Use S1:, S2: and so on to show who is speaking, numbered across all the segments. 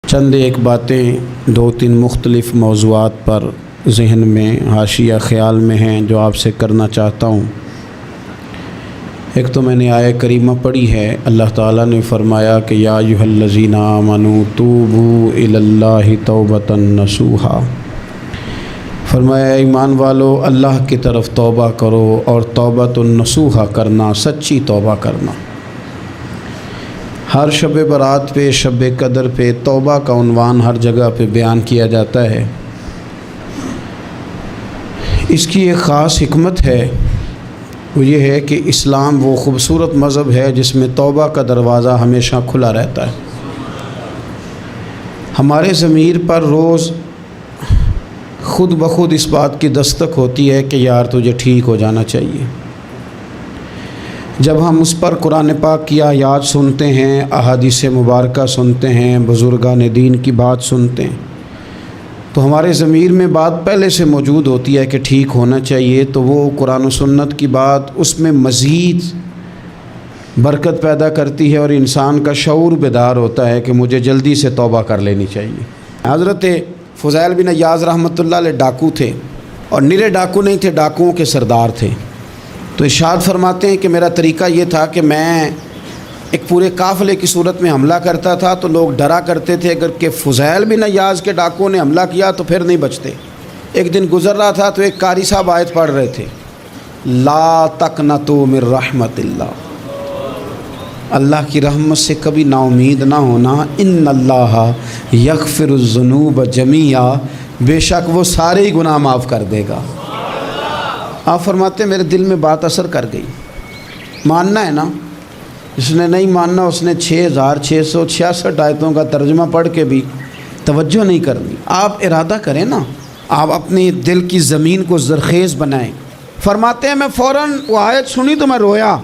S1: چند ایک باتیں دو تین مختلف موضوعات پر ذہن میں حاشیہ خیال میں ہیں جو آپ سے کرنا چاہتا ہوں۔ ایک تو میں نے آیہ کریمہ پڑھی ہے، اللہ تعالیٰ نے فرمایا کہ یا ایھا الذین آمنوا توبوا الی اللہ توبۃ نصوحا، فرمایا ایمان والو اللہ کی طرف توبہ کرو، اور توبۃ نصوحا کرنا، سچی توبہ کرنا۔ ہر شب برات پہ، شب قدر پہ توبہ کا عنوان ہر جگہ پہ بیان کیا جاتا ہے۔ اس کی ایک خاص حکمت ہے، وہ یہ ہے کہ اسلام وہ خوبصورت مذہب ہے جس میں توبہ کا دروازہ ہمیشہ کھلا رہتا ہے۔ ہمارے ضمیر پر روز خود بخود اس بات کی دستک ہوتی ہے کہ یار تجھے ٹھیک ہو جانا چاہیے۔ جب ہم اس پر قرآن پاک کی آیات سنتے ہیں، احادیث مبارکہ سنتے ہیں، بزرگان دین کی بات سنتے ہیں، تو ہمارے ضمیر میں بات پہلے سے موجود ہوتی ہے کہ ٹھیک ہونا چاہیے، تو وہ قرآن و سنت کی بات اس میں مزید برکت پیدا کرتی ہے اور انسان کا شعور بیدار ہوتا ہے کہ مجھے جلدی سے توبہ کر لینی چاہیے۔ حضرت فضیل بن عیاض رحمۃ اللہ علیہ ڈاکو تھے، اور نرے ڈاکو نہیں تھے، ڈاکوؤں کے سردار تھے۔ تو ارشاد فرماتے ہیں کہ میرا طریقہ یہ تھا کہ میں ایک پورے قافلے کی صورت میں حملہ کرتا تھا تو لوگ ڈرا کرتے تھے، اگر کہ فضیل بن عیاض کے ڈاکوؤں نے حملہ کیا تو پھر نہیں بچتے۔ ایک دن گزر رہا تھا تو ایک قاری صاحب آیت پڑھ رہے تھے، لا تقنطوا من رحمت اللہ، اللہ کی رحمت سے کبھی نا امید نہ ہونا، ان اللہ یغفر الذنوب جمیعا، بے شک وہ سارے ہی گناہ معاف کر دے گا۔ آپ فرماتے ہیں میرے دل میں بات اثر کر گئی، ماننا ہے نا۔ جس نے نہیں ماننا اس نے 6666 آیتوں کا ترجمہ پڑھ کے بھی توجہ نہیں کرنی۔ آپ ارادہ کریں نا، آپ اپنی دل کی زمین کو زرخیز بنائیں۔ فرماتے ہیں میں فوراً وہ آیت سنی تو میں رویا،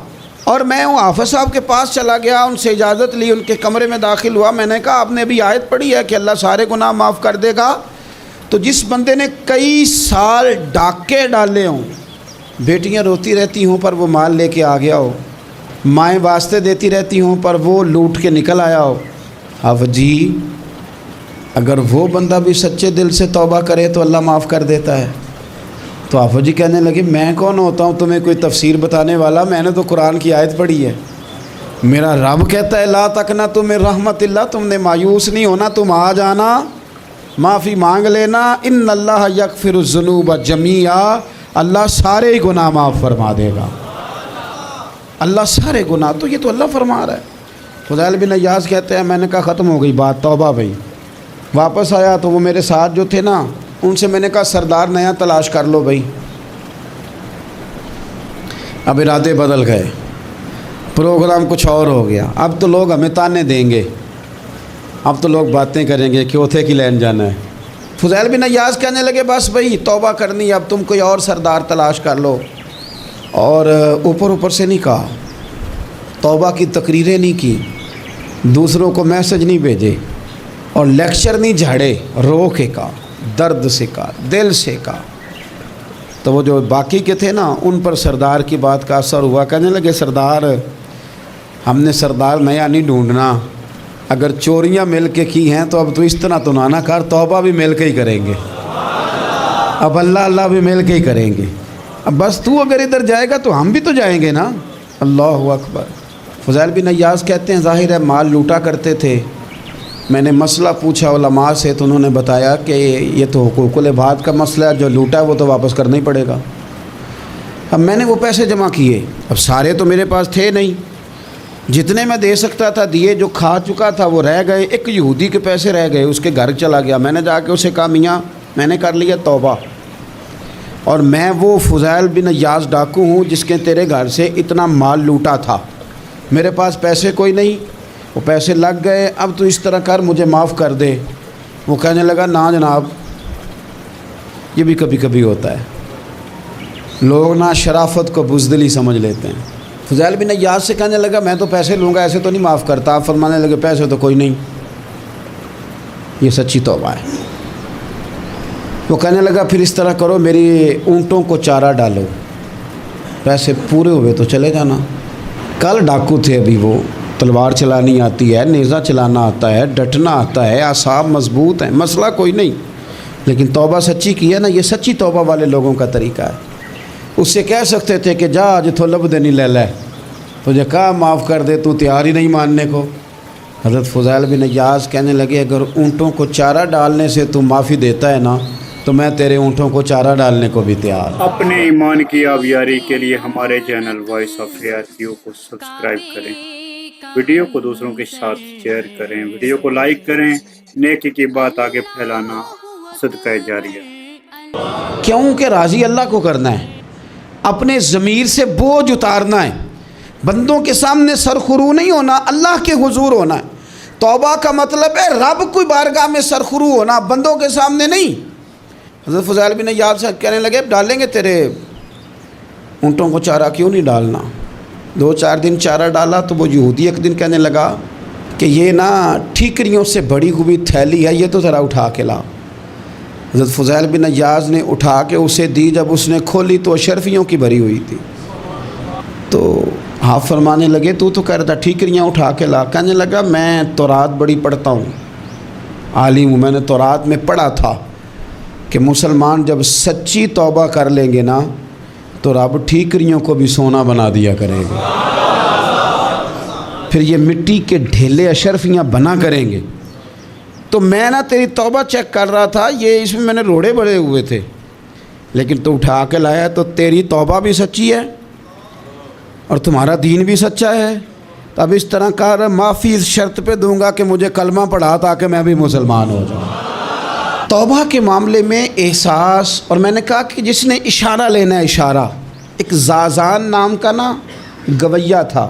S1: اور میں وہ حافظ صاحب کے پاس چلا گیا، ان سے اجازت لی، ان کے کمرے میں داخل ہوا۔ میں نے کہا آپ نے ابھی آیت پڑھی ہے کہ اللہ سارے گناہ معاف کر دے گا، تو جس بندے نے کئی سال ڈاکے ڈالے ہوں، بیٹیاں روتی رہتی ہوں پر وہ مال لے کے آ گیا ہو، مائیں واسطے دیتی رہتی ہوں پر وہ لوٹ کے نکل آیا ہو، اب جی اگر وہ بندہ بھی سچے دل سے توبہ کرے تو اللہ معاف کر دیتا ہے۔ تو آفو جی کہنے لگے میں کون ہوتا ہوں تمہیں کوئی تفسیر بتانے والا، میں نے تو قرآن کی آیت پڑھی ہے، میرا رب کہتا ہے لا تقنطوا من رحمت اللہ، تم نے مایوس نہیں ہونا، تم آ جانا، معافی مانگ لینا، ان اللہ یغفر الذنوب جمیعا، اللہ سارے ہی گناہ معاف فرما دے گا، اللہ سارے گناہ۔ تو یہ تو اللہ فرما رہا ہے۔ فضیل بن عیاض کہتے ہیں میں نے کہا ختم ہو گئی بات، توبہ بھائی۔ واپس آیا تو وہ میرے ساتھ جو تھے نا، ان سے میں نے کہا سردار نیا تلاش کر لو بھائی۔ اب ارادے بدل گئے، پروگرام کچھ اور ہو گیا۔ اب تو لوگ ہمیں تانے دیں گے، اب تو لوگ باتیں کریں گے کہ اوتھے کی لین جانا ہے۔ فضیل بن عیاض کہنے لگے بس بھائی توبہ کرنی، اب تم کوئی اور سردار تلاش کر لو۔ اور اوپر سے نہیں کہا، توبہ کی تقریریں نہیں کی، دوسروں کو میسج نہیں بھیجے، اور لیکچر نہیں جھاڑے، رو کے کہا، درد سے کہا، دل سے کہا۔ تو وہ جو باقی کے تھے نا، ان پر سردار کی بات کا اثر ہوا، کہنے لگے سردار ہم نے سردار نیا نہیں ڈھونڈنا، اگر چوریاں مل کے کی ہیں تو اب تو اس طرح تو نہ کر، توبہ بھی مل کے ہی کریں گے، اب اللہ بھی مل کے ہی کریں گے، اب بس تو اگر ادھر جائے گا تو ہم بھی تو جائیں گے نا۔ اللہ اکبر۔ فضیل بن عیاض کہتے ہیں ظاہر ہے مال لوٹا کرتے تھے، میں نے مسئلہ پوچھا علماء سے تو انہوں نے بتایا کہ یہ تو حقوق العباد کا مسئلہ ہے، جو لوٹا ہے وہ تو واپس کرنا ہی پڑے گا۔ اب میں نے وہ پیسے جمع کیے، اب سارے تو میرے پاس تھے نہیں، جتنے میں دے سکتا تھا دیے، جو کھا چکا تھا وہ رہ گئے۔ ایک یہودی کے پیسے رہ گئے، اس کے گھر چلا گیا، میں نے جا کے اسے کہا میاں میں نے کر لیا توبہ، اور میں وہ فضیل بن عیاض ڈاکو ہوں جس کے تیرے گھر سے اتنا مال لوٹا تھا، میرے پاس پیسے کوئی نہیں، وہ پیسے لگ گئے، اب تو اس طرح کر مجھے معاف کر دے۔ وہ کہنے لگا نا جناب، یہ بھی کبھی کبھی ہوتا ہے، لوگ نا شرافت کو بزدلی سمجھ لیتے ہیں۔ فضیل بن عیاض سے کہنے لگا میں تو پیسے لوں گا، ایسے تو نہیں معاف کرتا۔ آپ فرمانے لگے پیسے تو کوئی نہیں، یہ سچی توبہ ہے۔ وہ کہنے لگا پھر اس طرح کرو، میری اونٹوں کو چارہ ڈالو، پیسے پورے ہوئے تو چلے جانا۔ کل ڈاکو تھے ابھی وہ، تلوار چلانی آتی ہے، نیزہ چلانا آتا ہے، ڈٹنا آتا ہے، اعصاب مضبوط ہیں، مسئلہ کوئی نہیں، لیکن توبہ سچی کی ہے نا، یہ سچی توبہ والے لوگوں کا طریقہ ہے۔ اس سے کہہ سکتے تھے کہ جا جتھوں لب دینی لے لے، تجھے کہا معاف کر دے، تو تیار ہی نہیں ماننے کو۔ حضرت فضیل بن عیاض کہنے لگے اگر اونٹوں کو چارہ ڈالنے سے تو معافی دیتا ہے نا، تو میں تیرے اونٹوں کو چارہ ڈالنے کو بھی تیار ہوں۔
S2: اپنے ایمان کی آبیاری کے لیے ہمارے چینل وائس آف ریاتیو کو سبسکرائب کریں، ویڈیو کو دوسروں کے ساتھ شیئر کریں، ویڈیو کو لائک کریں، نیکی کی بات آگے پھیلانا صدقہ جاریہ۔
S1: کیوں کہ راضی اللہ کو کرنا ہے، اپنے ضمیر سے بوجھ اتارنا ہے، بندوں کے سامنے سرخرو نہیں ہونا، اللہ کے حضور ہونا ہے۔ توبہ کا مطلب ہے رب کوئی بارگاہ میں سرخرو ہونا، بندوں کے سامنے نہیں۔ حضرت فضیل بن عیاض سے کہنے لگے ڈالیں گے تیرے اونٹوں کو چارہ، کیوں نہیں ڈالنا؟ 2-4 دن چارہ ڈالا تو وہ یہودی ایک دن کہنے لگا کہ یہ نا ٹھیکریوں سے بڑی ہوئی تھیلی ہے، یہ تو ذرا اٹھا کے لا۔ حضرت فضیل بن عیاض نے اٹھا کے اسے دی، جب اس نے کھولی تو اشرفیوں کی بھری ہوئی تھی۔ تو آپ فرمانے لگے تو کہہ رہا تھا ٹھیکریاں اٹھا کے لا۔ کہنے لگا میں تورات بڑی پڑھتا ہوں، عالم ہوں، میں نے تورات میں پڑھا تھا کہ مسلمان جب سچی توبہ کر لیں گے نا تو رب ٹھیکریوں کو بھی سونا بنا دیا کرے گا، پھر یہ مٹی کے ڈھیلے اشرفیاں بنا کریں گے۔ تو میں نا تیری توبہ چیک کر رہا تھا، یہ اس میں نے روڑے بڑے ہوئے تھے، لیکن تو اٹھا کے لایا، تو تیری توبہ بھی سچی ہے اور تمہارا دین بھی سچا ہے۔ تو اب اس طرح کر، معافی اس شرط پہ دوں گا کہ مجھے کلمہ پڑھا تاکہ میں بھی مسلمان ہو جاؤں۔ توبہ کے معاملے میں احساس، اور میں نے کہا کہ جس نے اشارہ لینا ہے، اشارہ، ایک زازان نام کا نا گویہ تھا،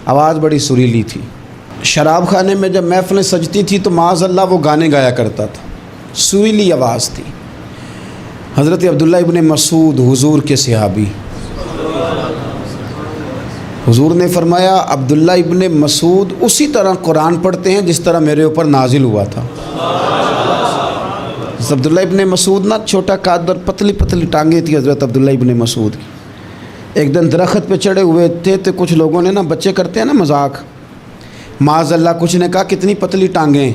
S1: آواز بڑی سریلی تھی، شراب خانے میں جب محفلیں سجتی تھی تو معاذ اللہ وہ گانے گایا کرتا تھا، سریلی آواز تھی۔ حضرت عبداللہ ابن مسعود حضور کے صحابی، حضور نے فرمایا عبداللہ ابن مسعود اسی طرح قرآن پڑھتے ہیں جس طرح میرے اوپر نازل ہوا تھا۔ عبداللہ ابن مسعود نا چھوٹا قد اور پتلی پتلی ٹانگیں تھی حضرت عبداللہ ابن مسعود کی۔ ایک دن درخت پہ چڑھے ہوئے تھے تو کچھ لوگوں نے نا، بچے کرتے ہیں نا مذاق، معاذ اللہ کچھ نے کہا کتنی پتلی ٹانگیں۔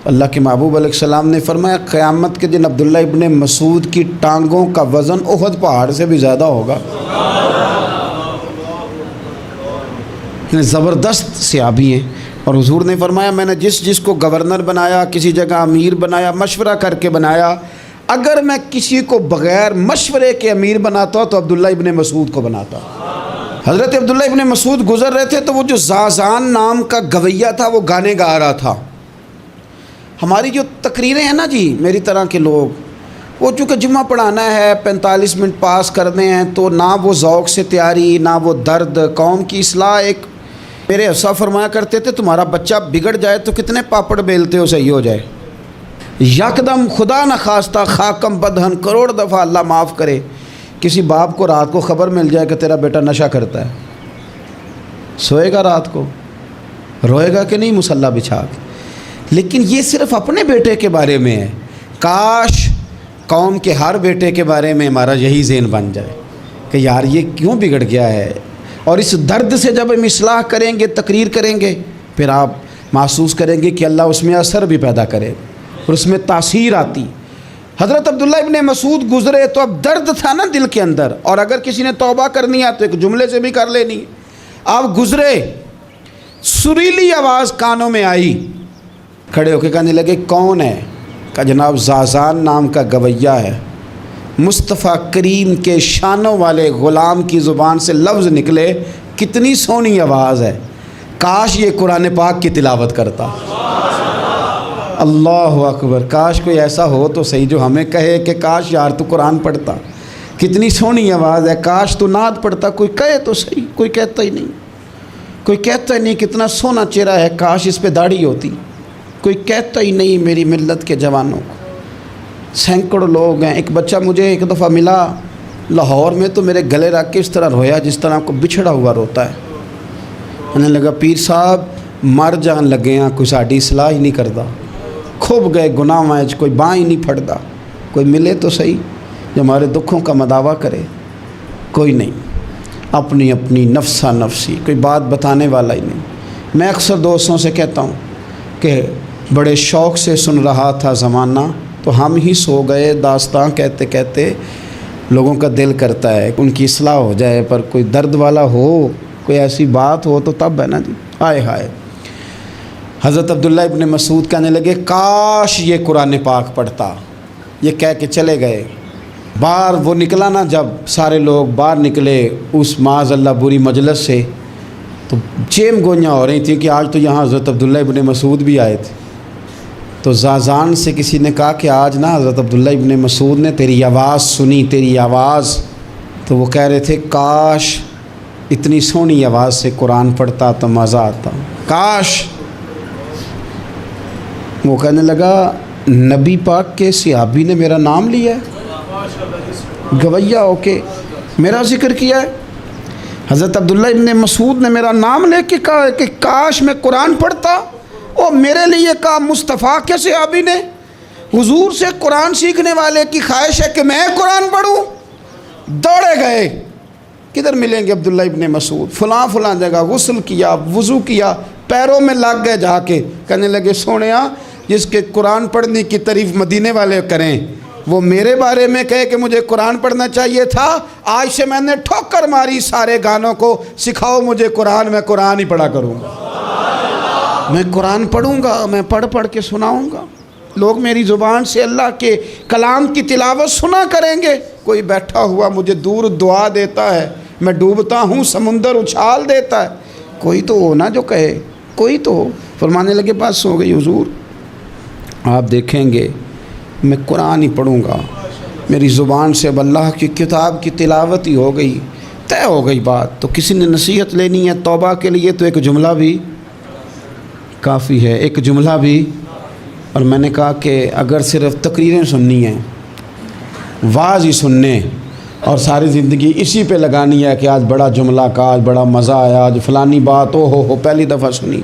S1: اللہ کے محبوب علیہ السلام نے فرمایا قیامت کے دن عبداللہ ابن مسعود کی ٹانگوں کا وزن احد پہاڑ سے بھی زیادہ ہوگا۔ زبردست صحابی ہیں، اور حضور نے فرمایا میں نے جس کو گورنر بنایا، کسی جگہ امیر بنایا، مشورہ کر کے بنایا، اگر میں کسی کو بغیر مشورے کے امیر بناتا تو عبداللہ ابن مسعود کو بناتا۔ حضرت عبداللہ ابن مسعود گزر رہے تھے تو وہ جو زازان نام کا گویہ تھا وہ گانے گا رہا تھا۔ ہماری جو تقریریں ہیں نا جی، میری طرح کے لوگ، وہ چونکہ جمعہ پڑھانا ہے، 45 منٹ پاس کرنے ہیں، تو نہ وہ ذوق سے تیاری، نہ وہ درد، قوم کی اصلاح۔ ایک میرے حصہ فرمایا کرتے تھے تمہارا بچہ بگڑ جائے تو کتنے پاپڑ بیلتے ہو صحیح ہو جائے؟ یکدم خدا نہ خواستہ خاکم بدہن، کروڑ دفعہ اللہ معاف کرے، کسی باپ کو رات کو خبر مل جائے کہ تیرا بیٹا نشہ کرتا ہے، سوئے گا رات کو؟ روئے گا کہ نہیں مصلی بچھا کے؟ لیکن یہ صرف اپنے بیٹے کے بارے میں ہے، کاش قوم کے ہر بیٹے کے بارے میں ہمارا یہی ذہن بن جائے کہ یار یہ کیوں بگڑ گیا ہے۔ اور اس درد سے جب ہم اصلاح کریں گے، تقریر کریں گے، پھر آپ محسوس کریں گے کہ اللہ اس میں اثر بھی پیدا کرے اور اس میں تاثیر آتی۔ حضرت عبداللہ ابن مسعود گزرے تو اب درد تھا نا دل کے اندر، اور اگر کسی نے توبہ کرنی ہے تو ایک جملے سے بھی کر لینی۔ آپ گزرے، سریلی آواز کانوں میں آئی، کھڑے ہو کے کہنے لگے کون ہے؟ کہا جناب زازان نام کا گویہ ہے، مصطفیٰ کریم کے شانوں والے غلام کی زبان سے لفظ نکلے، کتنی سونی آواز ہے، کاش یہ قرآن پاک کی تلاوت کرتا۔ اللہ اکبر، کاش کوئی ایسا ہو تو صحیح جو ہمیں کہے کہ کاش یار تو قرآن پڑھتا، کتنی سونی آواز ہے، کاش تو نعت پڑھتا۔ کوئی کہے تو صحیح، کوئی کہتا ہی نہیں، کوئی کہتا ہی نہیں کتنا سونا چہرہ ہے، کاش اس پہ داڑھی ہوتی، کوئی کہتا ہی نہیں میری ملت کے جوانوں کو۔ سینکڑوں لوگ ہیں۔ ایک بچہ مجھے ایک دفعہ ملا لاہور میں، تو میرے گلے رکھ کے اس طرح رویا جس طرح کو بچھڑا ہوا روتا ہے۔ انہیں لگا پیر صاحب مر جان لگے ہیں، کوئی ساڈی اصلاح ہی نہیں کرتا، کھب گئے گناہ وچ، کوئی باں ہی نہیں پھڑتا، کوئی ملے تو صحیح جو ہمارے دکھوں کا مداوع کرے، کوئی نہیں، اپنی اپنی نفسا نفسی، کوئی بات بتانے والا ہی نہیں۔ میں اکثر دوستوں سے کہتا ہوں کہ بڑے شوق سے سن رہا تھا زمانہ تو ہم ہی سو گئے، داستان کہتے کہتے لوگوں کا دل کرتا ہے ان کی اصلاح ہو جائے، پر کوئی درد والا ہو، کوئی ایسی بات ہو تو تب ہے نا جی۔ ہائے ہائے، حضرت عبداللہ ابن مسعود کہنے لگے کاش یہ قرآن پاک پڑھتا، یہ کہہ کے چلے گئے۔ باہر وہ نکلا نا، جب سارے لوگ باہر نکلے اس معاذ اللہ بری مجلس سے، تو چیم گوئیاں ہو رہی تھیں کہ آج تو یہاں حضرت عبداللہ ابن مسعود بھی آئے تھے۔ تو زازان سے کسی نے کہا کہ آج نا حضرت عبداللہ ابن مسعود نے تیری آواز سنی، تیری آواز، تو وہ کہہ رہے تھے کاش اتنی سونی آواز سے قرآن پڑھتا تو مزہ آتا، کاش۔ وہ کہنے لگا نبی پاک کے صحابی نے میرا نام لیا ہے، گویا ہو کے میرا ذکر کیا ہے، حضرت عبداللہ ابن مسعود نے میرا نام لے کے کہا کہ کاش میں قرآن پڑھتا، اور میرے لیے کہا مصطفیٰ کے صحابی نے، حضور سے قرآن سیکھنے والے کی خواہش ہے کہ میں قرآن پڑھوں۔ دوڑے گئے، کدھر ملیں گے عبداللہ ابن مسعود؟ فلاں فلاں جگہ غسل کیا، وضو کیا، پیروں میں لگ گئے جا کے، کہنے لگے سونیا جس کے قرآن پڑھنے کی تعریف مدینے والے کریں وہ میرے بارے میں کہے کہ مجھے قرآن پڑھنا چاہیے تھا، آج سے میں نے ٹھوکر ماری سارے گانوں کو، سکھاؤ مجھے قرآن، میں قرآن ہی پڑھا کروں گا، میں قرآن پڑھوں گا، میں پڑھ پڑھ کے سناؤں گا، لوگ میری زبان سے اللہ کے کلام کی تلاوت سنا کریں گے۔ کوئی بیٹھا ہوا مجھے دور دعا دیتا ہے، میں ڈوبتا ہوں سمندر اچھال دیتا ہے، کوئی تو ہو نا جو کہے، کوئی تو ہو۔ فرمانے لگے بس ہو گئی حضور، آپ دیکھیں گے میں قرآن ہی پڑھوں گا، میری زبان سے اب اللہ کی کتاب کی تلاوت ہی ہو گئی، طے ہو گئی بات۔ تو کسی نے نصیحت لینی ہے توبہ کے لیے تو ایک جملہ بھی کافی ہے، ایک جملہ بھی۔ اور میں نے کہا کہ اگر صرف تقریریں سننی ہیں، واعظ ہی سننے اور ساری زندگی اسی پہ لگانی ہے کہ آج بڑا جملہ کا، آج بڑا مزہ آیا، آج فلانی بات ہو پہلی دفعہ سنی،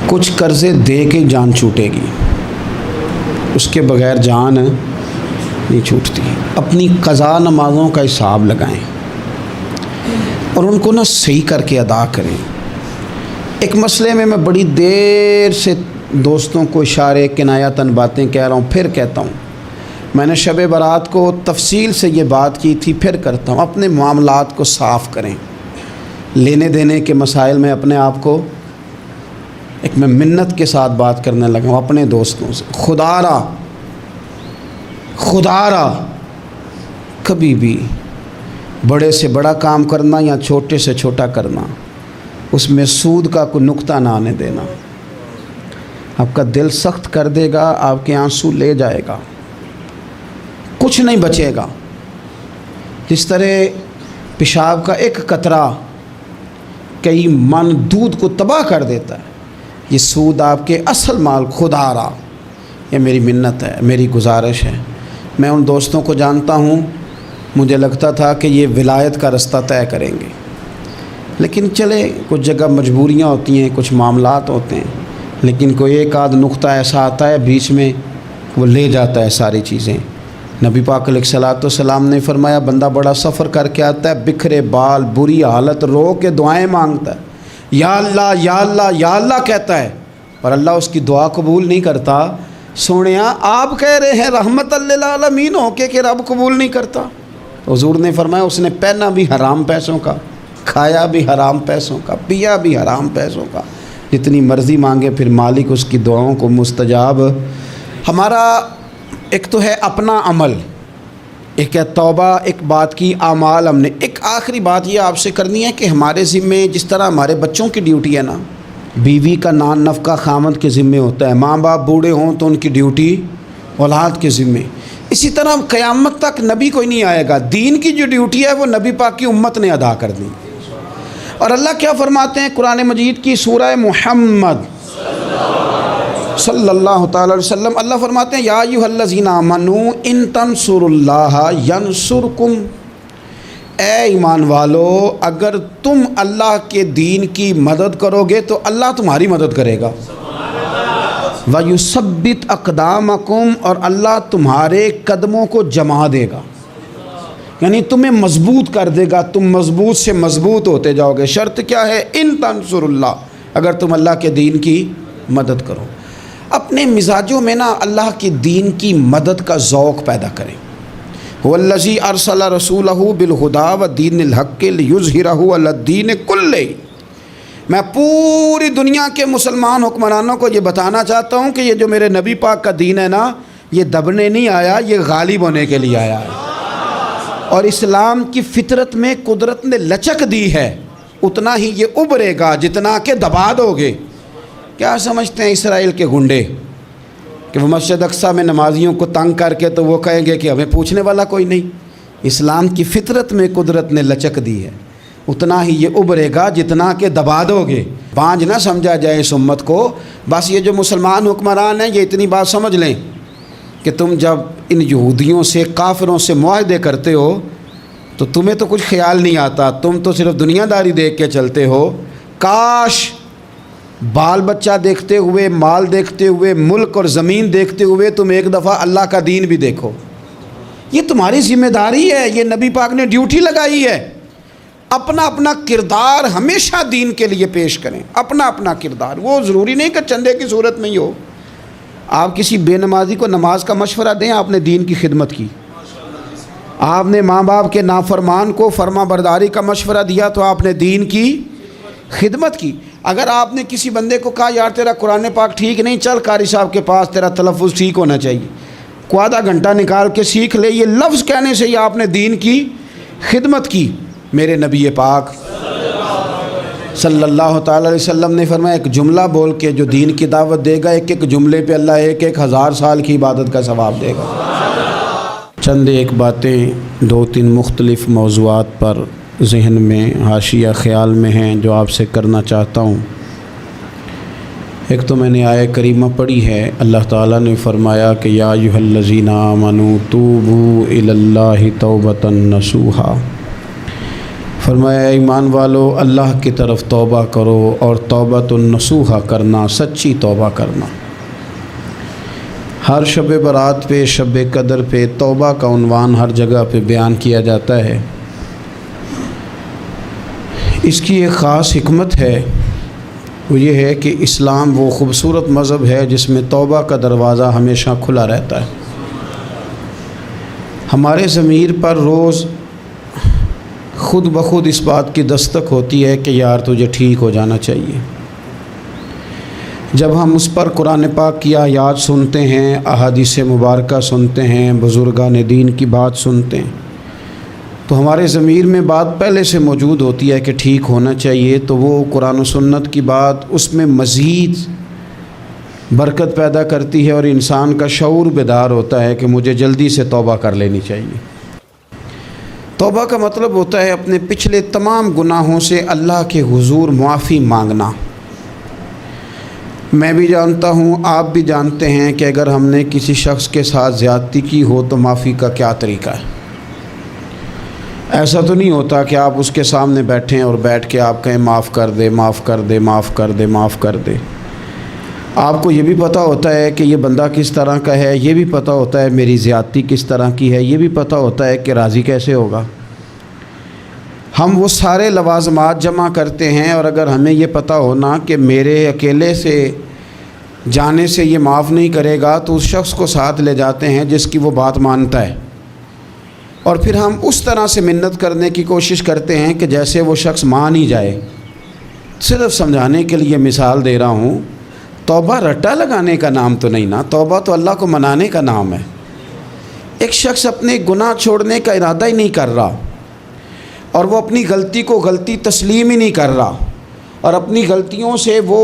S1: کچھ قرضے دے کے جان چھوٹے گی، اس کے بغیر جان نہیں چھوٹتی۔ اپنی قضا نمازوں کا حساب لگائیں اور ان کو صحیح کر کے ادا کریں۔ ایک مسئلے میں بڑی دیر سے دوستوں کو اشارے کنایتاً باتیں کہہ رہا ہوں، پھر کہتا ہوں، میں نے شب برات کو تفصیل سے یہ بات کی تھی، پھر کرتا ہوں، اپنے معاملات کو صاف کریں۔ لینے دینے کے مسائل میں اپنے آپ کو میں منت کے ساتھ بات کرنے لگا ہوں اپنے دوستوں سے، خدا را کبھی بھی بڑے سے بڑا کام کرنا یا چھوٹے سے چھوٹا کرنا، اس میں سود کا کوئی نقطہ نہ آنے دینا، آپ کا دل سخت کر دے گا، آپ کے آنسو لے جائے گا، کچھ نہیں بچے گا۔ جس طرح پیشاب کا ایک قطرہ کئی من دودھ کو تباہ کر دیتا ہے، یہ سود آپ کے اصل مال۔ خدا را، یہ میری منت ہے، میری گزارش ہے۔ میں ان دوستوں کو جانتا ہوں، مجھے لگتا تھا کہ یہ ولایت کا رستہ طے کریں گے، لیکن چلے کچھ جگہ مجبوریاں ہوتی ہیں، کچھ معاملات ہوتے ہیں، لیکن کوئی ایک آدھ نقطہ ایسا آتا ہے بیچ میں، وہ لے جاتا ہے ساری چیزیں۔ نبی پاک علیہ الصلوۃ والسلام نے فرمایا بندہ بڑا سفر کر کے آتا ہے، بکھرے بال، بری حالت، رو کے دعائیں مانگتا ہے، یا اللہ یا اللہ یا اللہ کہتا ہے، اور اللہ اس کی دعا قبول نہیں کرتا۔ سونیا آپ کہہ رہے ہیں رحمت للعالمین ہو کے کہ رب قبول نہیں کرتا؟ حضور نے فرمایا اس نے پہنا بھی حرام پیسوں کا، کھایا بھی حرام پیسوں کا، پیا بھی حرام پیسوں کا، جتنی مرضی مانگے پھر مالک اس کی دعاؤں کو مستجاب۔ ہمارا ایک تو ہے اپنا عمل، ایک ہے توبہ، ایک بات کی اعمال۔ ہم نے ایک آخری بات یہ آپ سے کرنی ہے کہ ہمارے ذمے جس طرح ہمارے بچوں کی ڈیوٹی ہے نا، بیوی کا نان نفقہ خامند کے ذمے ہوتا ہے، ماں باپ بوڑھے ہوں تو ان کی ڈیوٹی اولاد کے ذمے، اسی طرح قیامت تک نبی کوئی نہیں آئے گا، دین کی جو ڈیوٹی ہے وہ نبی پاک کی امت نے ادا کر دی۔ اور اللہ کیا فرماتے ہیں قرآن مجید کی سورہ محمد صلی اللہ تعالی علیہ وسلم، اللہ فرماتے ہیں یا ایھا الذین آمنوا ان تنصروا اللہ ینصرکم، اے ایمان والو اگر تم اللہ کے دین کی مدد کرو گے تو اللہ تمہاری مدد کرے گا، وَيُثَبِّتْ أَقْدَامَكُمْ، اور اللہ تمہارے قدموں کو جما دے گا، یعنی تمہیں مضبوط کر دے گا، تم مضبوط سے مضبوط ہوتے جاؤ گے۔ شرط کیا ہے؟ ان تنصروا اللہ، اگر تم اللہ کے دین کی مدد کرو۔ اپنے مزاجوں میں نا اللہ کے دین کی مدد کا ذوق پیدا کریں۔ هو الذی ارسل رسولہ بالہدی ودین الحق لیظہرہ علی الدین کلہ۔ میں پوری دنیا کے مسلمان حکمرانوں کو یہ بتانا چاہتا ہوں کہ یہ جو میرے نبی پاک کا دین ہے نا، یہ دبنے نہیں آیا، یہ غالب ہونے کے لیے آیا ہے۔ اور اسلام کی فطرت میں قدرت نے لچک دی ہے، اتنا ہی یہ ابھرے گا جتنا کہ دبا دو گے۔ کیا سمجھتے ہیں اسرائیل کے گنڈے کہ وہ مسجد اقصیٰ میں نمازیوں کو تنگ کر کے تو وہ کہیں گے کہ ہمیں پوچھنے والا کوئی نہیں؟ اسلام کی فطرت میں قدرت نے لچک دی ہے، اتنا ہی یہ ابھرے گا جتنا کہ دبا دو گے۔ بانجھ نہ سمجھا جائے اس امت کو۔ بس یہ جو مسلمان حکمران ہیں یہ اتنی بات سمجھ لیں کہ تم جب ان یہودیوں سے کافروں سے معاہدے کرتے ہو تو تمہیں تو کچھ خیال نہیں آتا، تم تو صرف دنیا داری دیکھ کے چلتے ہو۔ کاش بال بچہ دیکھتے ہوئے، مال دیکھتے ہوئے، ملک اور زمین دیکھتے ہوئے تم ایک دفعہ اللہ کا دین بھی دیکھو۔ یہ تمہاری ذمہ داری ہے، یہ نبی پاک نے ڈیوٹی لگائی ہے۔ اپنا اپنا کردار ہمیشہ دین کے لیے پیش کریں، اپنا اپنا کردار۔ وہ ضروری نہیں کہ چندے کی صورت میں ہی ہو۔ آپ کسی بے نمازی کو نماز کا مشورہ دیں، آپ نے دین کی خدمت کی۔ آپ نے ماں باپ کے نافرمان کو فرما برداری کا مشورہ دیا تو آپ نے دین کی خدمت کی۔ اگر آپ نے کسی بندے کو کہا یار تیرا قرآن پاک ٹھیک نہیں، چل قاری صاحب کے پاس، تیرا تلفظ ٹھیک ہونا چاہیے، کو آدھا گھنٹہ نکال کے سیکھ لے، یہ لفظ کہنے سے ہی آپ نے دین کی خدمت کی۔ میرے نبی پاک صلی اللہ تعالی علیہ وسلم نے فرمایا ایک جملہ بول کے جو دین کی دعوت دے گا، ایک ایک جملے پہ اللہ 1000 سال کی عبادت کا ثواب دے گا۔ چند ایک باتیں 2-3 مختلف موضوعات پر ذہن میں حاشیہ خیال میں ہیں جو آپ سے کرنا چاہتا ہوں۔ ایک تو میں نے آیہ کریمہ پڑھی ہے، اللہ تعالیٰ نے فرمایا کہ یا ایھا الذین آمنوا توبوا الی اللہ توبۃ نصوحا۔ فرمایا ایمان والو اللہ کی طرف توبہ کرو، اور توبۃ النصوحا کرنا، سچی توبہ کرنا۔ ہر شب برات پہ، شب قدر پہ توبہ کا عنوان ہر جگہ پہ بیان کیا جاتا ہے۔ اس کی ایک خاص حکمت ہے، وہ یہ ہے کہ اسلام وہ خوبصورت مذہب ہے جس میں توبہ کا دروازہ ہمیشہ کھلا رہتا ہے۔ ہمارے ضمیر پر روز خود بخود اس بات کی دستک ہوتی ہے کہ یار تجھے ٹھیک ہو جانا چاہیے۔ جب ہم اس پر قرآن پاک کی آیات سنتے ہیں، احادیث مبارکہ سنتے ہیں، بزرگان دین کی بات سنتے ہیں، تو ہمارے ضمیر میں بات پہلے سے موجود ہوتی ہے کہ ٹھیک ہونا چاہیے، تو وہ قرآن و سنت کی بات اس میں مزید برکت پیدا کرتی ہے، اور انسان کا شعور بیدار ہوتا ہے کہ مجھے جلدی سے توبہ کر لینی چاہیے۔ توبہ کا مطلب ہوتا ہے اپنے پچھلے تمام گناہوں سے اللہ کے حضور معافی مانگنا۔ میں بھی جانتا ہوں، آپ بھی جانتے ہیں کہ اگر ہم نے کسی شخص کے ساتھ زیادتی کی ہو تو معافی کا کیا طریقہ ہے۔ ایسا تو نہیں ہوتا کہ آپ اس کے سامنے بیٹھیں اور بیٹھ کے آپ کہیں معاف کر دے، معاف کر دے، معاف کر دے، معاف کر دے۔ آپ کو یہ بھی پتہ ہوتا ہے کہ یہ بندہ کس طرح کا ہے، یہ بھی پتہ ہوتا ہے میری زیادتی کس طرح کی ہے، یہ بھی پتہ ہوتا ہے کہ راضی کیسے ہوگا۔ ہم وہ سارے لوازمات جمع کرتے ہیں، اور اگر ہمیں یہ پتہ ہونا کہ میرے اکیلے سے جانے سے یہ معاف نہیں کرے گا تو اس شخص کو ساتھ لے جاتے ہیں جس کی وہ بات مانتا ہے، اور پھر ہم اس طرح سے منت کرنے کی کوشش کرتے ہیں کہ جیسے وہ شخص مان ہی جائے۔ صرف سمجھانے کے لیے مثال دے رہا ہوں، توبہ رٹا لگانے کا نام تو نہیں نا، توبہ تو اللہ کو منانے کا نام ہے۔ ایک شخص اپنے گناہ چھوڑنے کا ارادہ ہی نہیں کر رہا، اور وہ اپنی غلطی کو غلطی تسلیم ہی نہیں کر رہا، اور اپنی غلطیوں سے وہ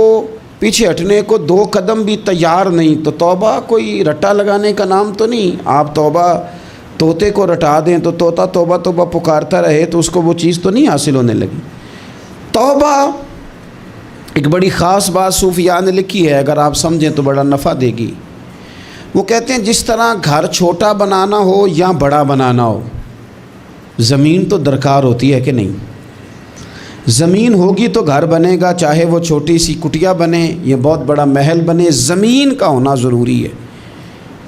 S1: پیچھے ہٹنے کو 2 قدم بھی تیار نہیں، تو توبہ کوئی رٹا لگانے کا نام تو نہیں۔ آپ توبہ طوطے کو رٹا دیں تو طوطا توبہ توبہ پکارتا رہے تو اس کو وہ چیز تو نہیں حاصل ہونے لگی۔ توبہ ایک بڑی خاص بات صوفیاء نے لکھی ہے، اگر آپ سمجھیں تو بڑا نفع دے گی۔ وہ کہتے ہیں جس طرح گھر چھوٹا بنانا ہو یا بڑا بنانا ہو، زمین تو درکار ہوتی ہے کہ نہیں؟ زمین ہوگی تو گھر بنے گا، چاہے وہ چھوٹی سی کٹیا بنے یا بہت بڑا محل بنے، زمین کا ہونا ضروری ہے۔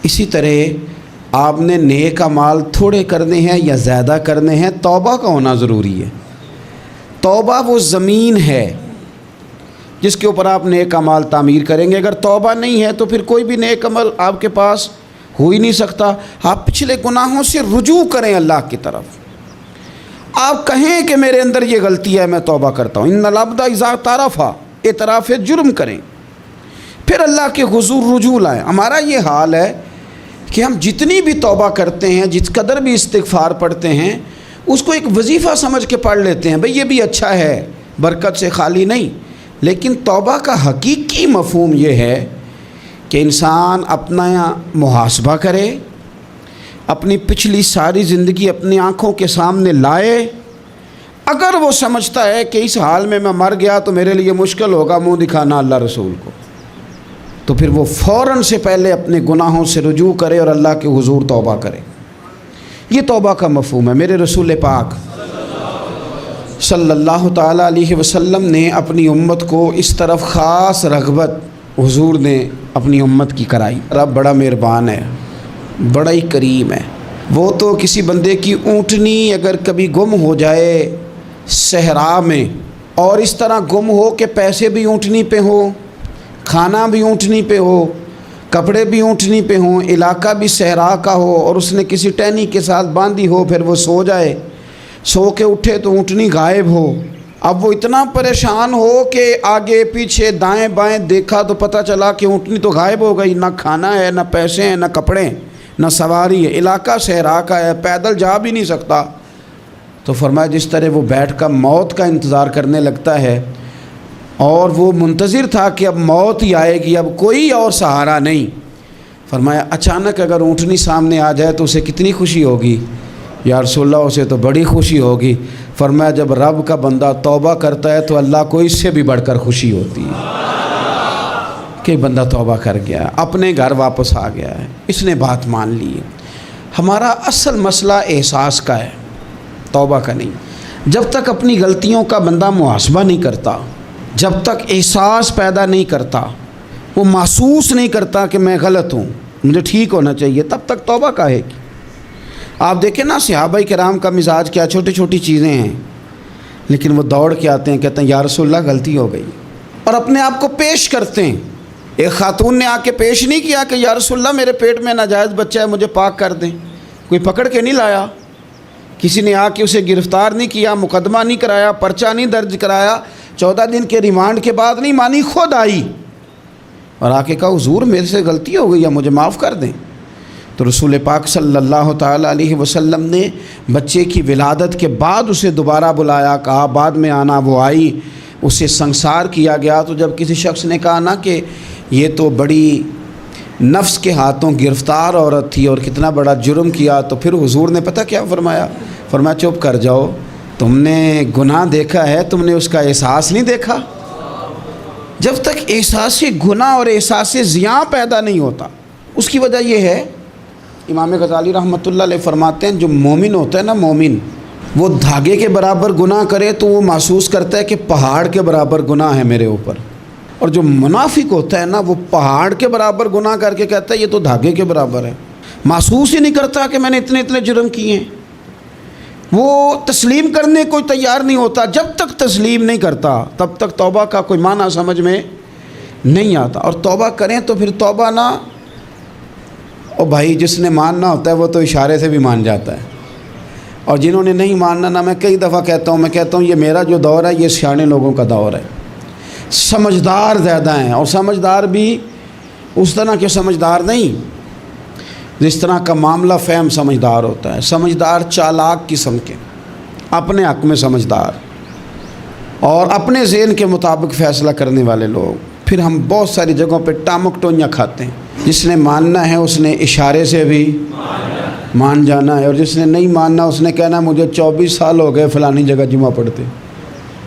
S1: اسی طرح آپ نے نیک اعمال تھوڑے کرنے ہیں یا زیادہ کرنے ہیں، توبہ کا ہونا ضروری ہے۔ توبہ وہ زمین ہے جس کے اوپر آپ نیک اعمال تعمیر کریں گے۔ اگر توبہ نہیں ہے تو پھر کوئی بھی نیک عمل آپ کے پاس ہو ہی نہیں سکتا۔ آپ پچھلے گناہوں سے رجوع کریں اللہ کی طرف، آپ کہیں کہ میرے اندر یہ غلطی ہے، میں توبہ کرتا ہوں۔ ان العبد اذا اعترف، اعتراف جرم کریں، پھر اللہ کے حضور رجوع لائیں۔ ہمارا یہ حال ہے کہ ہم جتنی بھی توبہ کرتے ہیں، جس قدر بھی استغفار پڑھتے ہیں، اس کو ایک وظیفہ سمجھ کے پڑھ لیتے ہیں، بھئی یہ بھی اچھا ہے، برکت سے خالی نہیں۔ لیکن توبہ کا حقیقی مفہوم یہ ہے کہ انسان اپنا محاسبہ کرے، اپنی پچھلی ساری زندگی اپنی آنکھوں کے سامنے لائے۔ اگر وہ سمجھتا ہے کہ اس حال میں مر گیا تو میرے لیے مشکل ہوگا منہ دکھانا اللہ رسول کو، تو پھر وہ فوراً سے پہلے اپنے گناہوں سے رجوع کرے اور اللہ کے حضور توبہ کرے۔ یہ توبہ کا مفہوم ہے۔ میرے رسول پاک صلی اللہ تعالیٰ علیہ وسلم نے اپنی امت کو اس طرف خاص رغبت حضور نے اپنی امت کی کرائی۔ رب بڑا مہربان ہے، بڑا ہی کریم ہے۔ وہ تو کسی بندے کی اونٹنی اگر کبھی گم ہو جائے صحرا میں، اور اس طرح گم ہو کہ پیسے بھی اونٹنی پہ ہوں، کھانا بھی اونٹنی پہ ہو، کپڑے بھی اونٹنی پہ ہوں، علاقہ بھی صحرا کا ہو، اور اس نے کسی ٹہنی کے ساتھ باندھی ہو، پھر وہ سو جائے، سو کے اٹھے تو اونٹنی غائب ہو۔ اب وہ اتنا پریشان ہو کہ آگے پیچھے دائیں بائیں دیکھا تو پتہ چلا کہ اونٹنی تو غائب ہو گئی، نہ کھانا ہے، نہ پیسے ہیں، نہ کپڑے، نہ سواری ہے، علاقہ صحرا کا ہے، پیدل جا بھی نہیں سکتا۔ تو فرمایا جس طرح وہ بیٹھ کر موت کا انتظار کرنے لگتا ہے، اور وہ منتظر تھا کہ اب موت ہی آئے گی، اب کوئی اور سہارا نہیں۔ فرمایا اچانک اگر اونٹنی سامنے آ جائے تو اسے کتنی خوشی ہوگی؟ یا رسول اللہ اسے تو بڑی خوشی ہوگی۔ فرمایا جب رب کا بندہ توبہ کرتا ہے تو اللہ کو اس سے بھی بڑھ کر خوشی ہوتی ہے کہ بندہ توبہ کر گیا، اپنے گھر واپس آ گیا ہے، اس نے بات مان لی ہے۔ ہمارا اصل مسئلہ احساس کا ہے، توبہ کا نہیں۔ جب تک اپنی غلطیوں کا بندہ محاسبہ نہیں کرتا، جب تک احساس پیدا نہیں کرتا، وہ محسوس نہیں کرتا کہ میں غلط ہوں، مجھے ٹھیک ہونا چاہیے، تب تک توبہ کا ہے۔ آپ دیکھیں نا صحابہ کرام کا مزاج کیا، چھوٹی چھوٹی چیزیں ہیں لیکن وہ دوڑ کے آتے ہیں، کہتے ہیں یا رسول اللہ غلطی ہو گئی، اور اپنے آپ کو پیش کرتے ہیں۔ ایک خاتون نے آ کے پیش نہیں کیا کہ یا رسول اللہ میرے پیٹ میں ناجائز بچہ ہے، مجھے پاک کر دیں، کوئی پکڑ کے نہیں لایا، کسی نے آ کے اسے گرفتار نہیں کیا، مقدمہ نہیں کرایا، پرچہ نہیں درج کرایا، 14 دن کے ریمانڈ کے بعد نہیں مانی، خود آئی اور آ کے کہا حضور میرے سے غلطی ہو گئی ہے، مجھے معاف کر دیں۔ تو رسول پاک صلی اللہ تعالیٰ علیہ وسلم نے بچے کی ولادت کے بعد اسے دوبارہ بلایا، کہا بعد میں آنا، وہ آئی، اسے سنسار کیا گیا۔ تو جب کسی شخص نے کہا نا کہ یہ تو بڑی نفس کے ہاتھوں گرفتار عورت تھی اور کتنا بڑا جرم کیا، تو پھر حضور نے پتہ کیا فرمایا؟ فرمایا چپ کر جاؤ، تم نے گناہ دیکھا ہے، تم نے اس کا احساس نہیں دیکھا۔ جب تک احساس گناہ اور احساس زیاں پیدا نہیں ہوتا، اس کی وجہ یہ ہے، امام غزالی رحمۃ اللہ علیہ فرماتے ہیں جو مومن ہوتا ہے نا، مومن وہ دھاگے کے برابر گناہ کرے تو وہ محسوس کرتا ہے کہ پہاڑ کے برابر گناہ ہے میرے اوپر، اور جو منافق ہوتا ہے نا وہ پہاڑ کے برابر گناہ کر کے کہتا ہے یہ تو دھاگے کے برابر ہے، محسوس ہی نہیں کرتا کہ میں نے اتنے اتنے جرم کیے ہیں، وہ تسلیم کرنے کو تیار نہیں ہوتا۔ جب تک تسلیم نہیں کرتا تب تک توبہ کا کوئی معنی سمجھ میں نہیں آتا۔ اور توبہ کریں تو پھر توبہ نہ، اور بھائی جس نے ماننا ہوتا ہے وہ تو اشارے سے بھی مان جاتا ہے، اور جنہوں نے نہیں ماننا نا، میں کئی دفعہ کہتا ہوں یہ میرا جو دور ہے یہ سیانے لوگوں کا دور ہے، سمجھدار زیادہ ہیں، اور سمجھدار بھی اس طرح کے سمجھدار نہیں جس طرح کا معاملہ فہم سمجھدار ہوتا ہے، سمجھدار چالاک قسم کے، اپنے حق میں سمجھدار اور اپنے ذہن کے مطابق فیصلہ کرنے والے لوگ۔ پھر ہم بہت ساری جگہوں پہ ٹامک ٹونیاں کھاتے ہیں، جس نے ماننا ہے اس نے اشارے سے بھی مان جانا ہے، اور جس نے نہیں ماننا اس نے کہنا مجھے 24 سال ہو گئے فلانی جگہ جمعہ پڑھتے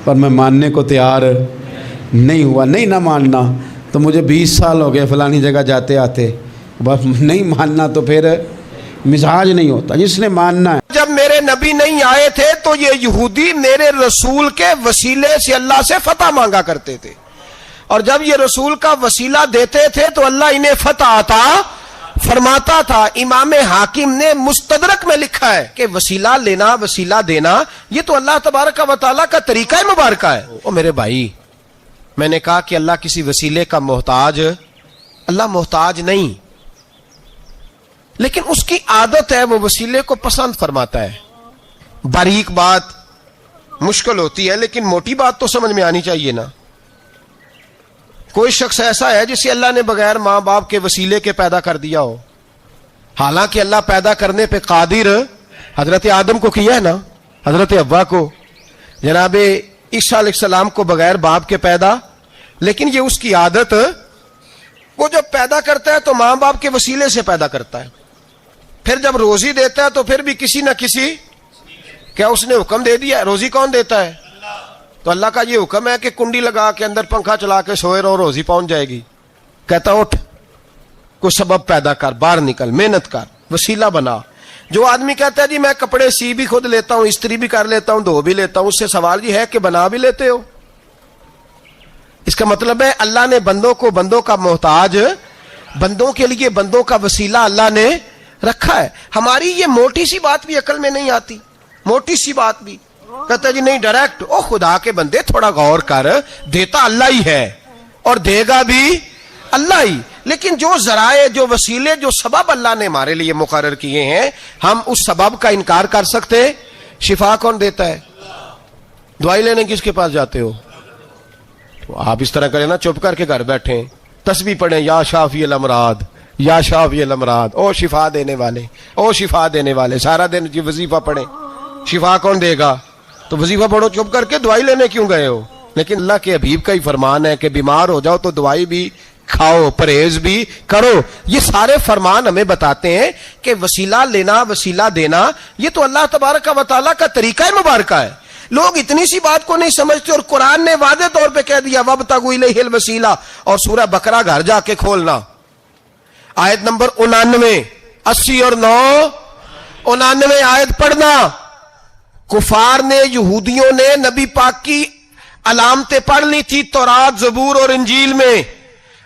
S1: پر میں ماننے کو تیار نہیں ہوا، نہیں نہ ماننا تو مجھے 20 سال ہو گئے فلانی جگہ جاتے آتے، بس نہیں ماننا تو پھر مزاج نہیں ہوتا۔ جس نے ماننا ہے،
S3: جب میرے نبی نہیں آئے تھے تو یہ یہودی میرے رسول کے وسیلے سے اللہ سے فتح مانگا کرتے تھے، اور جب یہ رسول کا وسیلہ دیتے تھے تو اللہ انہیں فتح عطا فرماتا تھا۔ امام حاکم نے مستدرک میں لکھا ہے کہ وسیلہ لینا، وسیلہ دینا، یہ تو اللہ تبارک و تعالیٰ کا طریقہ مبارکہ ہے۔ او میرے بھائی، میں نے کہا کہ اللہ کسی وسیلے کا محتاج، اللہ محتاج نہیں، لیکن اس کی عادت ہے وہ وسیلے کو پسند فرماتا ہے۔ باریک بات مشکل ہوتی ہے لیکن موٹی بات تو سمجھ میں آنی چاہیے نا۔ کوئی شخص ایسا ہے جسے اللہ نے بغیر ماں باپ کے وسیلے کے پیدا کر دیا ہو، حالانکہ اللہ پیدا کرنے پہ قادر حضرت آدم کو کیا ہے نا، حضرت حوا کو، جناب عیسیٰ علیہ السلام کو بغیر باپ کے پیدا، لیکن یہ اس کی عادت، وہ جب پیدا کرتا ہے تو ماں باپ کے وسیلے سے پیدا کرتا ہے، پھر جب روزی دیتا ہے تو پھر بھی کسی نہ کسی، کیا اس نے حکم دے دیا؟ روزی کون دیتا ہے؟ تو اللہ کا یہ حکم ہے کہ کنڈی لگا کے اندر پنکھا چلا کے سوئے رہو، روزی پہنچ جائے گی۔ کہتا اٹھ، کوئی سبب پیدا کر، باہر نکل، محنت کر، وسیلہ بنا۔ جو آدمی کہتا ہے جی میں کپڑے سی بھی خود لیتا ہوں، استری بھی کر لیتا ہوں، دھو بھی لیتا ہوں، اس سے سوال یہ ہے کہ بنا بھی لیتے ہو؟ اس کا مطلب ہے اللہ نے بندوں کو بندوں کا محتاج، بندوں کے لیے بندوں کا وسیلہ اللہ نے رکھا ہے۔ ہماری یہ موٹی سی بات بھی عقل میں نہیں آتی، موٹی سی بات بھی کہتا ہے جی نہیں ڈائریکٹ، او خدا کے بندے تھوڑا غور کر، دیتا اللہ ہی ہے اور دے گا بھی اللہ ہی، لیکن جو ذرائع، جو وسیلے، جو سبب اللہ نے ہمارے لیے مقرر کیے ہیں، ہم اس سبب کا انکار کر سکتے؟ شفا کون دیتا ہے؟ دوائی لینے کس کے پاس جاتے ہو؟ تو آپ اس طرح کریں نا، چپ کر کے گھر بیٹھیں، تسبیح پڑھیں، یا شافی الامراض، یا شافی الامراض، او شفا دینے والے، او شفا دینے والے، سارا دن جی وظیفہ پڑھیں، شفا کون دے گا؟ تو وظیفہ پڑھو چپ کر کے، دوائی لینے کیوں گئے ہو؟ لیکن اللہ کے حبیب کا ہی فرمان ہے کہ بیمار ہو جاؤ تو دوائی بھی کھاؤ، پرہیز بھی کرو۔ یہ سارے فرمان ہمیں بتاتے ہیں کہ وسیلہ لینا، وسیلہ دینا، یہ تو اللہ تبارک و تعالیٰ کا طریقہ مبارکہ ہے۔ لوگ اتنی سی بات کو نہیں سمجھتے، اور قرآن نے واضح طور پہ کہہ دیا وَابْتَغُوا إِلَيْهِ الْوَسِيلَةَ، اور سورہ بقرہ گھر جا کے کھولنا، آیت نمبر 99، 80 اور 9، 99 آیت پڑھنا۔ کفار نے، یہودیوں نے نبی پاک کی علامتیں پڑھ لی تھی تورات، زبور اور انجیل میں۔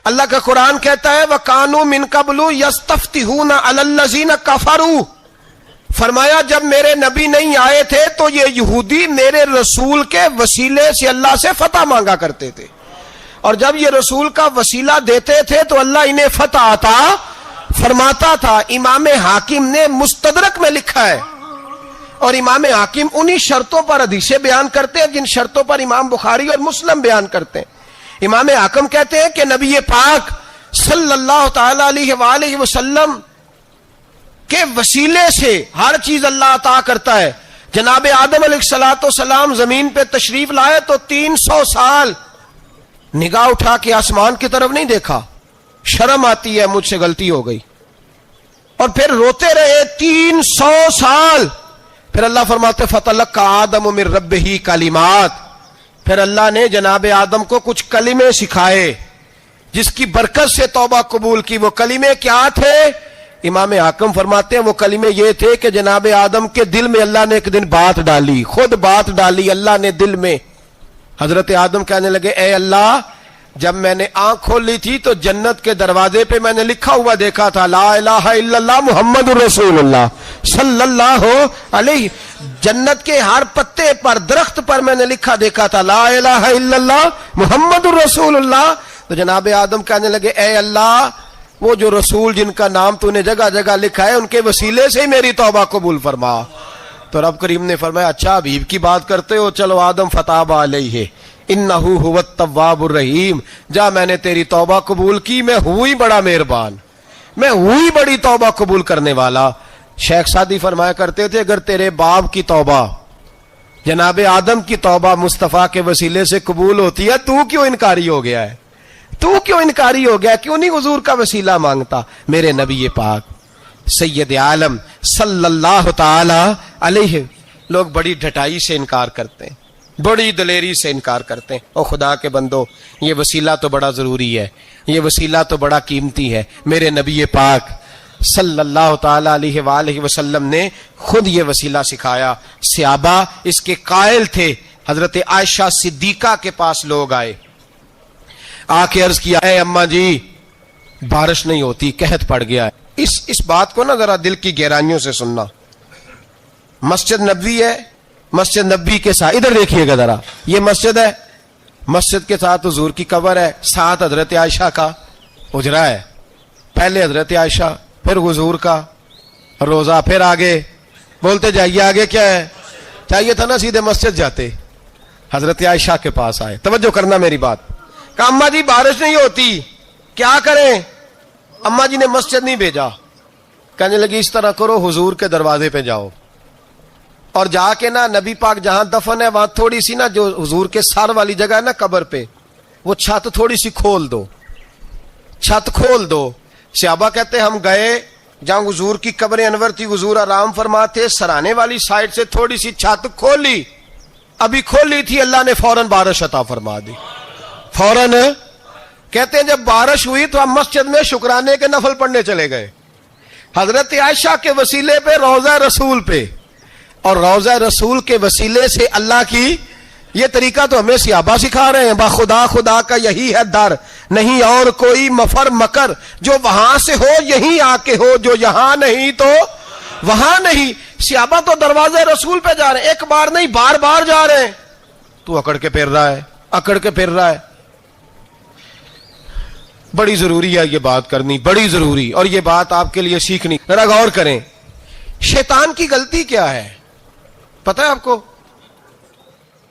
S3: اللہ کا قرآن کہتا ہے وَكَانُوا مِن قَبْلُ يَسْتَفْتِحُونَ عَلَى الَّذِينَ كَفَرُوا، فرمایا جب میرے نبی نہیں آئے تھے تو یہ یہودی میرے رسول کے وسیلے سے اللہ سے فتح مانگا کرتے تھے، اور جب یہ رسول کا وسیلہ دیتے تھے تو اللہ انہیں فتح عطا فرماتا تھا۔ امام حاکم نے مستدرک میں لکھا ہے، اور امام حاکم انہی شرطوں پر حدیثیں بیان کرتے ہیں جن شرطوں پر امام بخاری اور مسلم بیان کرتے ہیں۔ امام حاکم کہتے ہیں کہ نبی پاک صلی اللہ تعالی علیہ وآلہ وسلم کے وسیلے سے ہر چیز اللہ عطا کرتا ہے۔ جناب آدم علیہ السلام زمین پہ تشریف لائے تو 300 سال نگاہ اٹھا کے آسمان کی طرف نہیں دیکھا، شرم آتی ہے مجھ سے غلطی ہو گئی، اور پھر روتے رہے 300 سال۔ پھر اللہ فرماتے فَتَلَقَّى آدَمُ مِن رَبِّهِ کلمات، پھر اللہ نے جناب آدم کو کچھ کلمے سکھائے جس کی برکت سے توبہ قبول کی۔ وہ کلمے کیا تھے؟ امام حاکم فرماتے ہیں وہ کلمے یہ تھے کہ جناب آدم کے دل میں اللہ نے ایک دن بات ڈالی، خود بات ڈالی اللہ نے دل میں۔ حضرت آدم کہنے لگے اے اللہ، جب میں نے آنکھ کھول لی تھی تو جنت کے دروازے پہ میں نے لکھا ہوا دیکھا تھا لا الہ الا اللہ محمد رسول اللہ صلی اللہ علیہ، جنت کے ہر پتے پر، درخت پر میں نے لکھا دیکھا تھا لا الہ الا اللہ محمد رسول اللہ۔ تو جناب آدم کہنے لگے اے اللہ، وہ جو رسول جن کا نام تو نے جگہ جگہ لکھا ہے ان کے وسیلے سے ہی میری توبہ قبول فرما۔ تو رب کریم نے فرمایا اچھا حبیب کی بات کرتے ہو، چلو آدم فتاب علیہ انہو هو التواب الرحیم، جا میں نے تیری توبہ قبول کی، میں ہوئی بڑا مہربان، میں ہوئی بڑی توبہ قبول کرنے والا۔ شیخ سعدی فرمایا کرتے تھے اگر تیرے باپ کی توبہ، جناب آدم کی توبہ مصطفیٰ کے وسیلے سے قبول ہوتی ہے، تو کیوں انکاری ہو گیا ہے؟ تو کیوں انکاری ہو گیا؟ کیوں نہیں حضور کا وسیلہ مانگتا؟ میرے نبی پاک سید عالم صلی اللہ تعالی علیہ، لوگ بڑی ڈھٹائی سے انکار کرتے ہیں، بڑی دلیری سے انکار کرتے ہیں۔ او خدا کے بندو، یہ وسیلہ تو بڑا ضروری ہے، یہ وسیلہ تو بڑا قیمتی ہے۔ میرے نبی پاک صلی اللہ تعالی علیہ وآلہ وسلم نے خود یہ وسیلہ سکھایا۔ صحابہ اس کے قائل تھے۔ حضرت عائشہ صدیقہ کے پاس لوگ آئے، آ کے عرض کیا اے اماں جی بارش نہیں ہوتی، قحط پڑ گیا ہے۔ اس بات کو نا ذرا دل کی گہرائیوں سے سننا۔ مسجد نبوی ہے، مسجد نبی کے ساتھ ادھر دیکھیے گا ذرا، یہ مسجد ہے، مسجد کے ساتھ حضور کی قبر ہے, ساتھ حضرت عائشہ کا حجرا ہے. پہلے حضرت عائشہ, پھر حضور کا روزہ, پھر آگے بولتے جائیے آگے کیا ہے. چاہیے تھا نا سیدھے مسجد جاتے, حضرت عائشہ کے پاس آئے. توجہ کرنا میری بات. کہا اماں جی بارش نہیں ہوتی, کیا کریں؟ اماں جی نے مسجد نہیں بھیجا, کہنے لگی اس طرح کرو, حضور کے دروازے پہ جاؤ اور جا کے نا نبی پاک جہاں دفن ہے وہاں تھوڑی سی نا جو حضور کے سر والی جگہ ہے نا قبر پہ, وہ چھت تھوڑی سی کھول دو, چھت کھول دو. صحابہ کہتے ہم گئے جہاں حضور کی قبر انور تھی, حضور آرام فرماتے, سرانے والی سائڈ سے تھوڑی سی چھت کھولی, ابھی کھولی تھی اللہ نے فوراً بارش عطا فرما دی. فوراً کہتے ہیں جب بارش ہوئی تو ہم مسجد میں شکرانے کے نفل پڑھنے چلے گئے, حضرت عائشہ کے وسیلے پہ, روضہ رسول پہ, اور روضہ رسول کے وسیلے سے اللہ کی. یہ طریقہ تو ہمیں صحابہ سکھا رہے ہیں. با خدا خدا کا یہی ہے در, نہیں اور کوئی مفر مکر, جو وہاں سے ہو یہیں آ کے ہو, جو یہاں نہیں تو وہاں نہیں. صحابہ تو دروازے رسول پہ جا رہے ہیں, ایک بار نہیں بار بار جا رہے ہیں. تو اکڑ کے پھر رہا ہے, اکڑ کے پھر رہا ہے. بڑی ضروری ہے یہ بات کرنی, بڑی ضروری, اور یہ بات آپ کے لیے سیکھنی. ذرا غور کریں, شیطان کی غلطی کیا ہے پتہ ہے آپ کو؟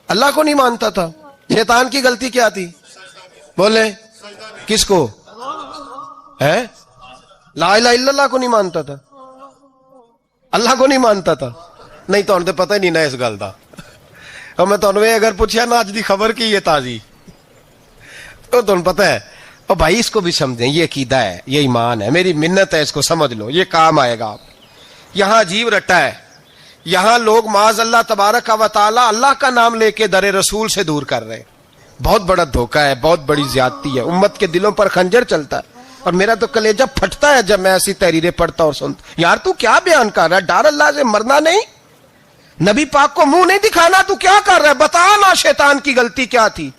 S3: اللہ کو نہیں مانتا تھا. شیطان کی غلطی کیا تھی بولے؟ کس کو ہے؟ لا الہ الا اللہ کو نہیں مانتا تھا, اللہ کو نہیں مانتا تھا. نہیں تو پتہ ہی نہیں نا اس گل دا. اور میں تمہیں اگر پوچھا نا اج دی خبر کی یہ تازی, تو تمہیں پتہ ہے. اور بھائی اس کو بھی سمجھیں, یہ عقیدہ ہے, یہ ایمان ہے, میری منت ہے, اس کو سمجھ لو, یہ کام آئے گا. یہاں عجیب رٹا ہے, یہاں لوگ معاذ اللہ تبارک و تعالی اللہ کا نام لے کے در رسول سے دور کر رہے ہیں. بہت بڑا دھوکہ ہے, بہت بڑی زیادتی ہے. امت کے دلوں پر خنجر چلتا ہے, اور میرا تو کلیجہ پھٹتا ہے جب میں ایسی تحریریں پڑھتا اور سنتا. یار تو کیا بیان کر رہا ہے؟ ڈر اللہ سے مرنا نہیں, نبی پاک کو منہ نہیں دکھانا, تو کیا کر رہا ہے؟ بتا نا شیطان کی غلطی کیا تھی.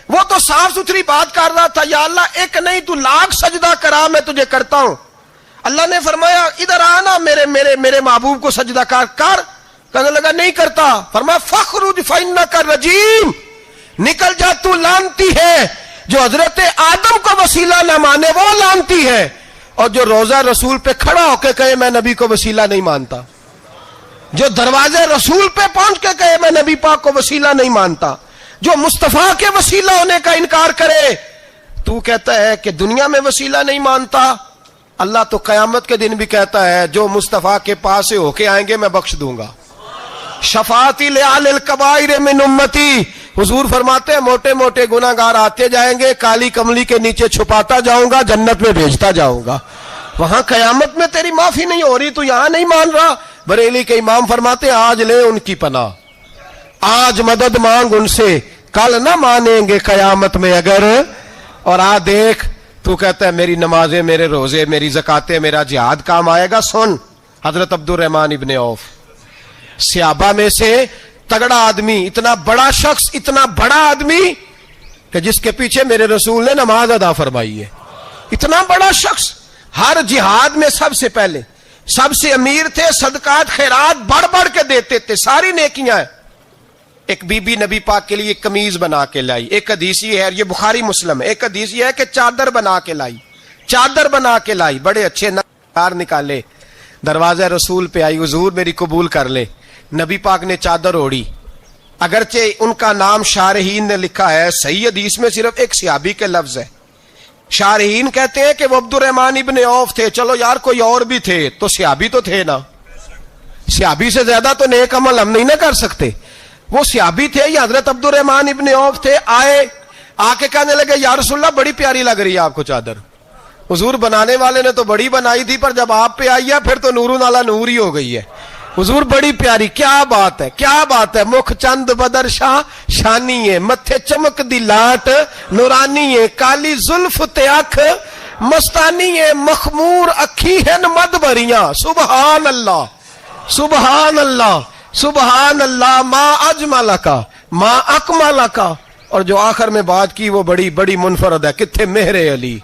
S3: وہ تو صاف ستھری بات کر رہا تھا, یا اللہ ایک نہیں تو لاکھ سجدہ کرا, میں تجھے کرتا ہوں. اللہ نے فرمایا ادھر آنا, میرے میرے میرے محبوب کو سجدہ کر. کہنے لگا نہیں کرتا. فرمایا فخرج فإنک رجیم, نکل جا تو لانتی ہے. جو حضرت آدم کو وسیلہ نہ مانے وہ لانتی ہے, اور جو روضہ رسول پہ کھڑا ہو کے کہے میں نبی کو وسیلہ نہیں مانتا, جو دروازے رسول پہ پہنچ کے کہے میں نبی پاک کو وسیلہ نہیں مانتا, جو مصطفیٰ کے وسیلہ ہونے کا انکار کرے, تو کہتا ہے کہ دنیا میں وسیلہ نہیں مانتا. اللہ تو قیامت کے دن بھی کہتا ہے جو مصطفیٰ کے پاس سے ہو کے آئیں گے میں بخش دوں گا. شفاعتی لعل الکبائر من امتی, حضور فرماتے ہیں موٹے موٹے گناہگار آتے جائیں گے, کالی کملی کے نیچے چھپاتا جاؤں گا, جنت میں بھیجتا جاؤں گا. وہاں قیامت میں تیری معافی نہیں ہو رہی, تو یہاں نہیں مان رہا. بریلی کے امام فرماتے ہیں آج لے ان کی پناہ, آج مدد مانگ ان سے, کل نہ مانیں گے قیامت میں اگر. اور دیکھ تو کہتا ہے میری نمازیں, میرے روزے, میری زکاتیں, میرا جہاد کام آئے گا. سن, حضرت عبد الرحمن ابن عوف صحابہ میں سے تگڑا آدمی, اتنا بڑا شخص, اتنا بڑا آدمی کہ جس کے پیچھے میرے رسول نے نماز ادا فرمائی ہے. اتنا بڑا شخص, ہر جہاد میں سب سے پہلے, سب سے امیر تھے, صدقات خیرات بڑھ بڑھ کے دیتے تھے, ساری نیکیاں ہیں. ایک بی بی نبی پاک کے لیے ایک قمیض بنا کے لائی. ایک حدیث یہ ہے, یہ بخاری مسلم ہے, ایک حدیث یہ ہے کہ چادر بنا کے لائی, چادر بنا کے لائی, بڑے اچھے نار نکالے, دروازہ رسول پہ آئی, حضور میری قبول کر لے. نبی پاک نے چادر اوڑی, اگرچہ ان کا نام شارحین نے لکھا ہے, صحیح حدیث میں صرف ایک صحابی کے لفظ ہے. شارحین کہتے ہیں کہ وہ عبد الرحمن ابن عوف تھے. چلو یار کوئی اور بھی تھے تو صحابی تو تھے نا, صحابی سے زیادہ تو نیک عمل ہم نہیں نہ کر سکتے. وہ صحابی تھے, یہ حضرت عبد الرحمن ابن عوف تھے. آئے, آ کے کہنے لگے یا رسول اللہ بڑی پیاری لگ رہی ہے آپ کو چادر. حضور بنانے والے نے تو بڑی بنائی تھی, پر جب آپ پہ آئی ہے پھر تو نور نالا نور ہی ہو گئی ہے. حضور بڑی پیاری, کیا بات ہے, کیا بات ہے. مکھ چند بدر شاہ شانی ہے, متھے چمک دی لاٹ نورانی ہے, کالی زلف تے اکھ مستانی ہے, مخمور اکھی ہن مد بریاں. سبحان اللہ, سبحان اللہ, سبحان اللہ. ما اجمل کا, ما اکمل کا. اور جو آخر میں بات کی وہ بڑی بڑی منفرد ہے, کتھے مہر علی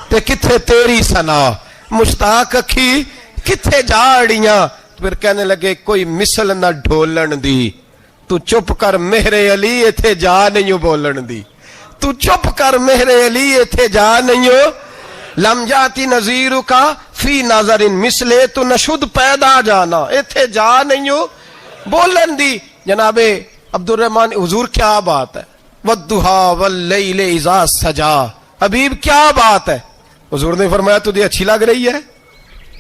S3: تے کتھے تیری ثنا, مشتاق اکھی کتھے جاڑیاں. پھر کہنے لگے کوئی مثل نہ ڈھولن دی, تو چپ کر مہر علی ایتھے جا نہیں بولن دی. تو چپ کر میرے علی ایتھے جا نہیں ہو لم جاتی نظیر کا فی نظر مسلے تو نشد پیدا جانا ایتھے جا نہیں ہو بولن دی جناب عبد الرحمن حضور کیا بات ہے والضحیٰ واللیل اذا سجا حبیب کیا بات ہے حضور نے فرمایا تجھے اچھی لگ رہی ہے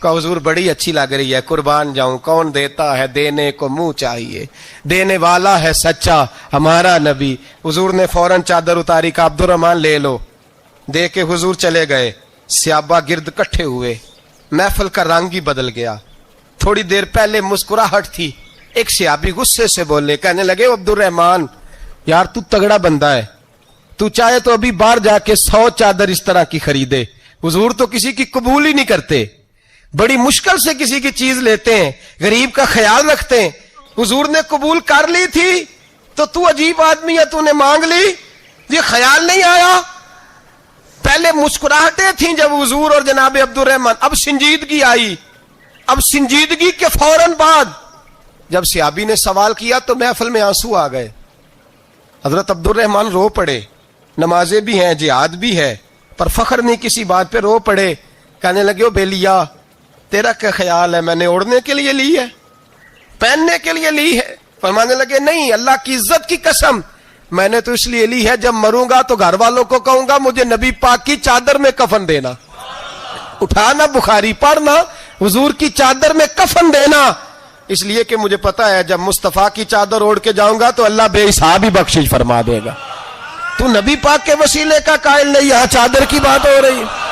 S3: کہا حضور بڑی اچھی لگ رہی ہے قربان جاؤں کون دیتا ہے دینے کو منہ چاہیے دینے والا ہے سچا ہمارا نبی حضور نے فوراً چادر اتاری کہا عبد الرحمن لے لو دے کے حضور چلے گئے صحابہ گرد کٹھے ہوئے محفل کا رنگ ہی بدل گیا تھوڑی دیر پہلے مسکراہٹ تھی ایک صحابی غصے سے بولے کہنے لگے عبد الرحمن یار تو تگڑا بندہ ہے تو چاہے تو ابھی باہر جا کے 100 چادر اس طرح کی خریدے حضور تو کسی کی قبول ہی نہیں کرتے بڑی مشکل سے کسی کی چیز لیتے ہیں غریب کا خیال رکھتے ہیں حضور نے قبول کر لی تھی تو عجیب آدمی ہے تو نے مانگ لی یہ خیال نہیں آیا پہلے مسکراہٹیں تھیں جب حضور اور جناب عبد الرحمن اب سنجیدگی آئی اب سنجیدگی کے فوراً بعد جب صحابی نے سوال کیا تو محفل میں آنسو آ گئے حضرت عبد الرحمن رو پڑے نمازیں بھی ہیں جہاد بھی ہے پر فخر نہیں کسی بات پہ رو پڑے کہنے لگے او بیلیا تیرا کیا خیال ہے میں نے اوڑھنے کے لیے لی ہے پہننے کے لیے لی ہے فرمانے لگے نہیں اللہ کی عزت کی قسم میں نے تو اس لیے لی ہے جب مروں گا تو گھر والوں کو کہوں گا مجھے نبی پاک کی چادر میں کفن دینا اٹھانا بخاری پڑھنا حضور کی چادر میں کفن دینا اس لیے کہ مجھے پتا ہے جب مصطفیٰ کی چادر اوڑھ کے جاؤں گا تو اللہ بے حساب ہی بخشش فرما دے گا تو نبی پاک کے وسیلے کا قائل نہیں یہاں چادر کی بات ہو رہی ہے